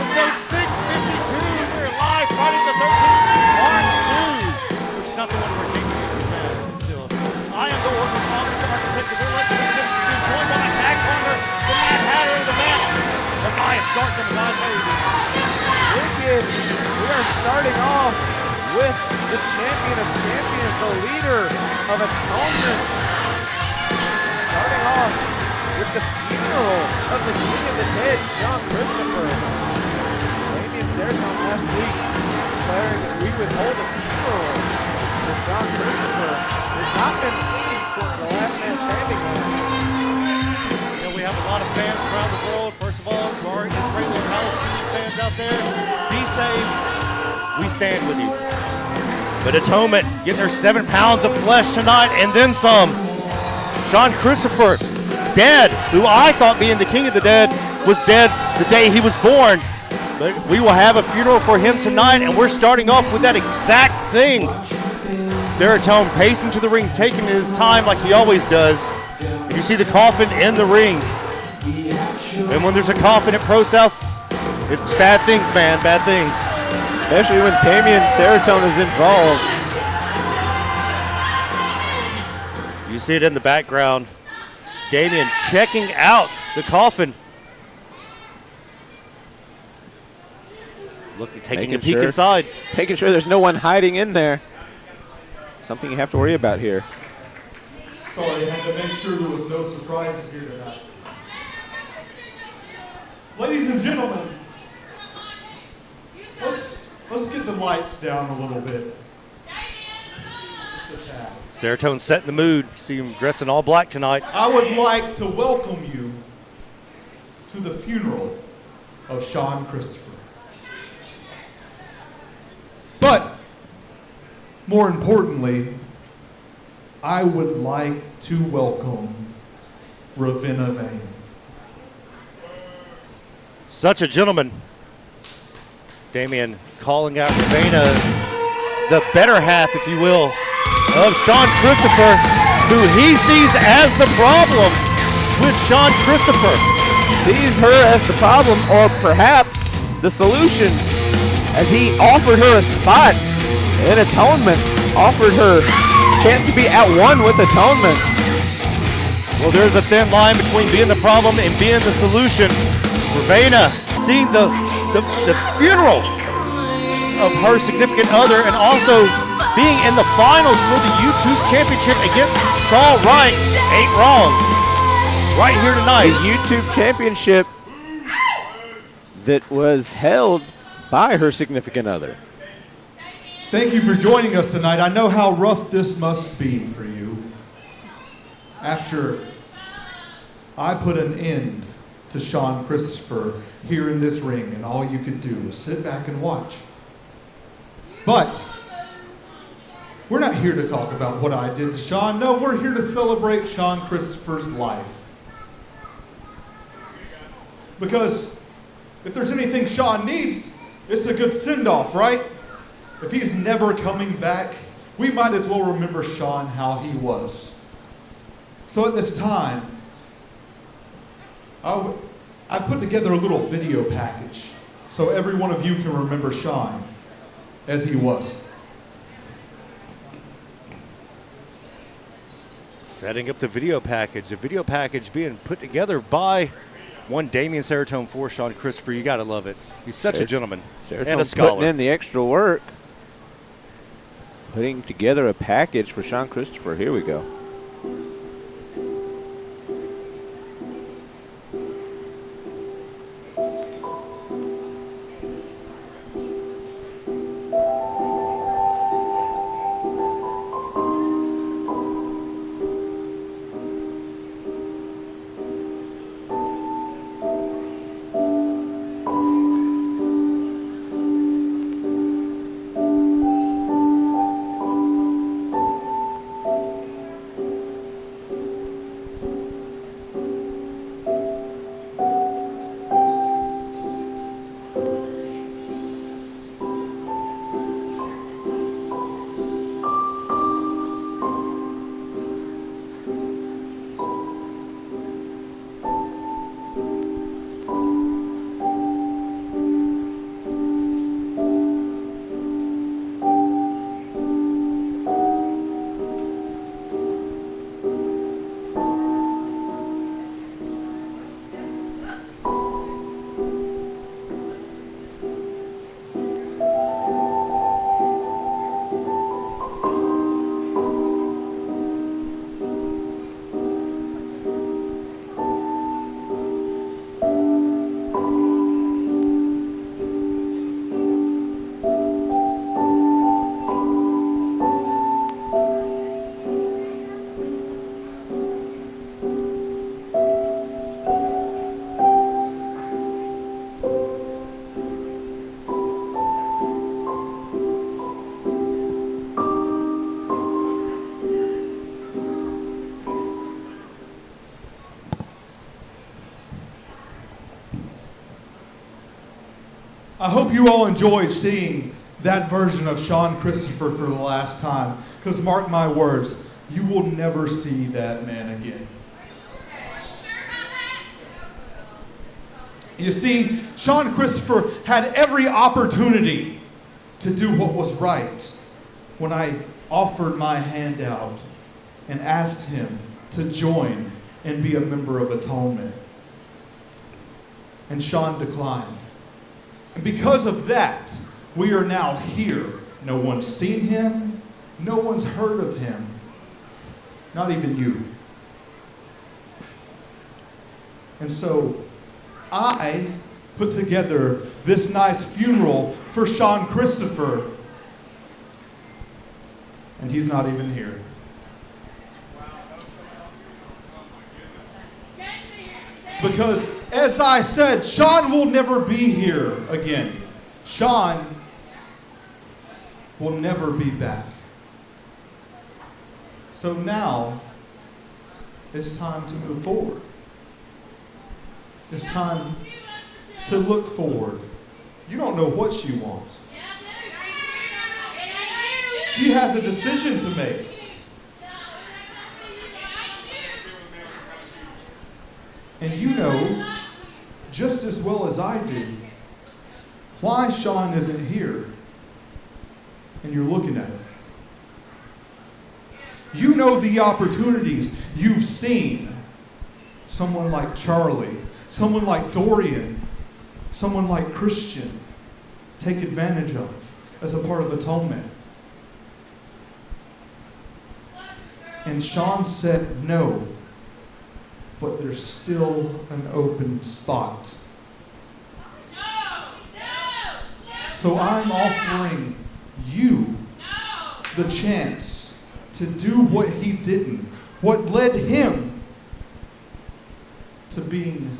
episode 652. We're live Friday the 13th, part 2. Which is not the one where Casey gets his mask, but still. I am the working promise of architect of real life. This is being joined by my tag partner, the Mad Hatter, the man, Elias Darkham. Guys, how are you doing? Wicked. We are starting off with the champion of champions, the leader of Atonement. Starting off with the funeral of the King of the Dead, Shean Christopher. Damien Seroton last week declaring that we would hold a funeral for Shean Christopher. Has not been seen since the last man standing match. You know, we have a lot of fans around the world. First of all, to our Israeli and Palestinian fans out there, be safe. We stand with you. But Atonement getting their 7 pounds of flesh tonight and then some. Shean Christopher, dead, who I thought being the King of the Dead was dead the day he was born. But we will have a funeral for him tonight, and we're starting off with that exact thing. Seroton pacing to the ring, taking his time like he always does. And you see the coffin in the ring. And when there's a coffin at Pro South, it's bad things, man, bad things. Especially when Damien Seroton is involved. You see it in the background. Damien checking out the coffin. Look, taking a peek inside. Making sure there's no one hiding in there. Something you have to worry about here. Sorry, I had to make sure there was no surprises here tonight. Ladies and gentlemen, let's get the lights down a little bit. Just a tad. Seroton setting the mood. See him dressed in all black tonight. I would like to welcome you to the funeral of Shean Christopher. But, more importantly, I would like to welcome Ravenna Vane. Such a gentleman. Damien calling out Ravenna, the better half, if you will, of Shean Christopher, who he sees as the problem with Shean Christopher. Sees her as the problem, or perhaps the solution, as he offered her a spot in Atonement, offered her a chance to be at one with Atonement. Well, there's a thin line between being the problem and being the solution. Ravenna seeing the funeral of her significant other and also being in the finals for the YouTube Championship against Saul Wright ain't wrong. Right here tonight. The YouTube Championship that was held by her significant other. Thank you for joining us tonight. I know how rough this must be for you. After I put an end to Shean Christopher here in this ring, and all you could do was sit back and watch. But we're not here to talk about what I did to Shean. No, we're here to celebrate Shean Christopher's life. Because if there's anything Shean needs, it's a good send-off, right? If he's never coming back, we might as well remember Shean how he was. So at this time, I put together a little video package so every one of you can remember Shean as he was. Setting up the video package being put together by one Damien Seroton for Shean Christopher. You gotta love it. He's such a gentleman and a scholar. Putting in the extra work, putting together a package for Shean Christopher. Here we go. I hope you all enjoyed seeing that version of Shean Christopher for the last time, because mark my words, you will never see that man again. You see, Shean Christopher had every opportunity to do what was right when I offered my hand out and asked him to join and be a member of Atonement. And Shean declined. And because of that, we are now here. No one's seen him. No one's heard of him. Not even you. And so I put together this nice funeral for Shean Christopher. And he's not even here. Because, as I said, Shean will never be here again. Shean will never be back. So now, it's time to move forward. It's time to look forward. You don't know what she wants. She has a decision to make. And you know, just as well as I do, why Shean isn't here. And you're looking at it. You know the opportunities you've seen. Someone like Charlie, someone like Dorian, someone like Christian take advantage of as a part of Atonement. And Shean said no. But there's still an open spot. So I'm offering you the chance to do what he didn't, what led him to being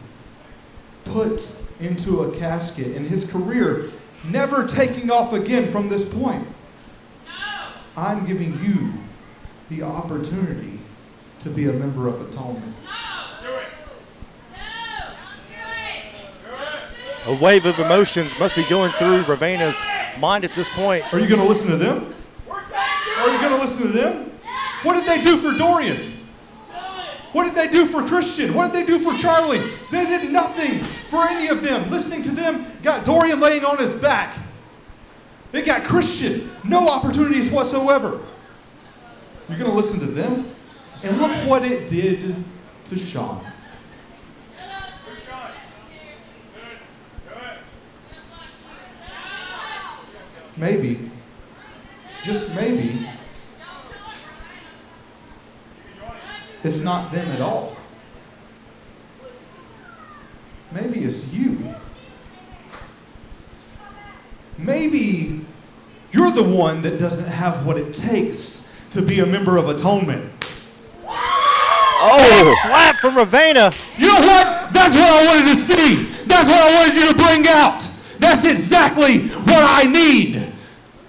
put into a casket and his career never taking off again from this point. I'm giving you the opportunity to be a member of Atonement. A wave of emotions must be going through Ravena's mind at this point. Are you going to listen to them? Are you going to listen to them? What did they do for Dorian? What did they do for Christian? What did they do for Charlie? They did nothing for any of them. Listening to them got Dorian laying on his back. They got Christian. No opportunities whatsoever. You're going to listen to them? And look what it did to Shean. Maybe, just maybe, it's not them at all. Maybe it's you. Maybe you're the one that doesn't have what it takes to be a member of Atonement. Oh, slap from Ravena. You know what? That's what I wanted to see. That's what I wanted you to bring out. That's exactly what I need.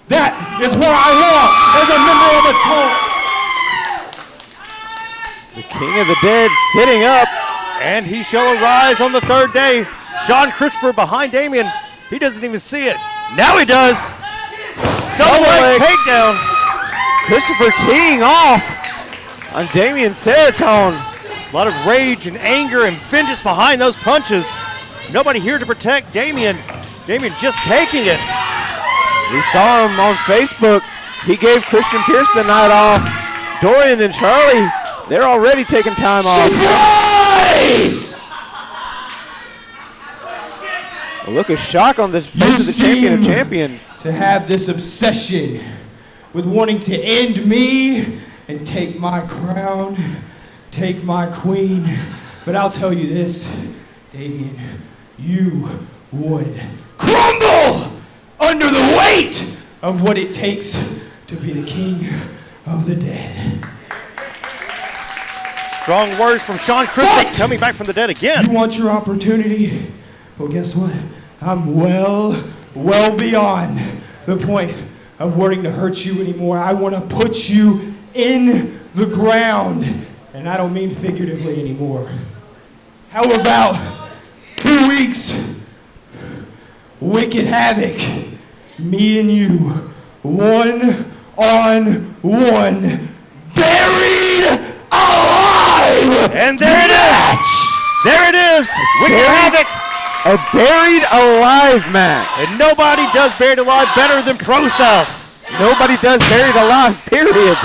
That is what I want as a member of Atonement. The King of the Dead sitting up. And he shall arise on the third day. Shean Christopher behind Damien. He doesn't even see it. Now he does. Double leg takedown. Christopher teeing off on Damien Seratone. A lot of rage and anger and vengeance behind those punches. Nobody here to protect Damien. Damien just taking it. We saw him on Facebook. He gave Christian Pierce the night off. Dorian and Charlie, they're already taking time off. Surprise! A look of shock on this face of the champion of champions. To have this obsession with wanting to end me and take my crown, take my queen. But I'll tell you this, Damien, you would crumble under the weight of what it takes to be the king of the dead. Strong words from Shean Christopher coming back from the dead again. You want your opportunity, but guess what? I'm well beyond the point of wanting to hurt you anymore. I want to put you in the ground, and I don't mean figuratively anymore. How about 2 weeks? Wicked havoc. Me and you, 1-on-1, buried alive. And there it is. There it is. Wicked havoc. A buried alive match. And nobody does Buried Alive better than Pro South. Nobody does buried alive, period.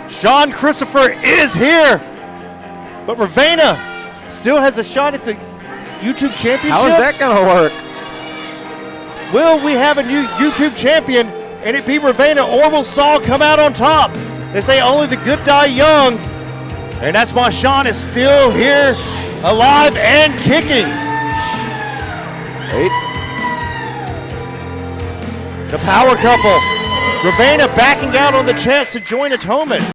Shean Christopher is here. But Ravenna still has a shot at the YouTube championship. How is that going to work? Will we have a new YouTube champion and it be Ravenna, or will Saul come out on top? They say only the good die young. And that's why Shean is still here, alive and kicking. Wait. The power couple. Ravenna backing out on the chance to join Atonement.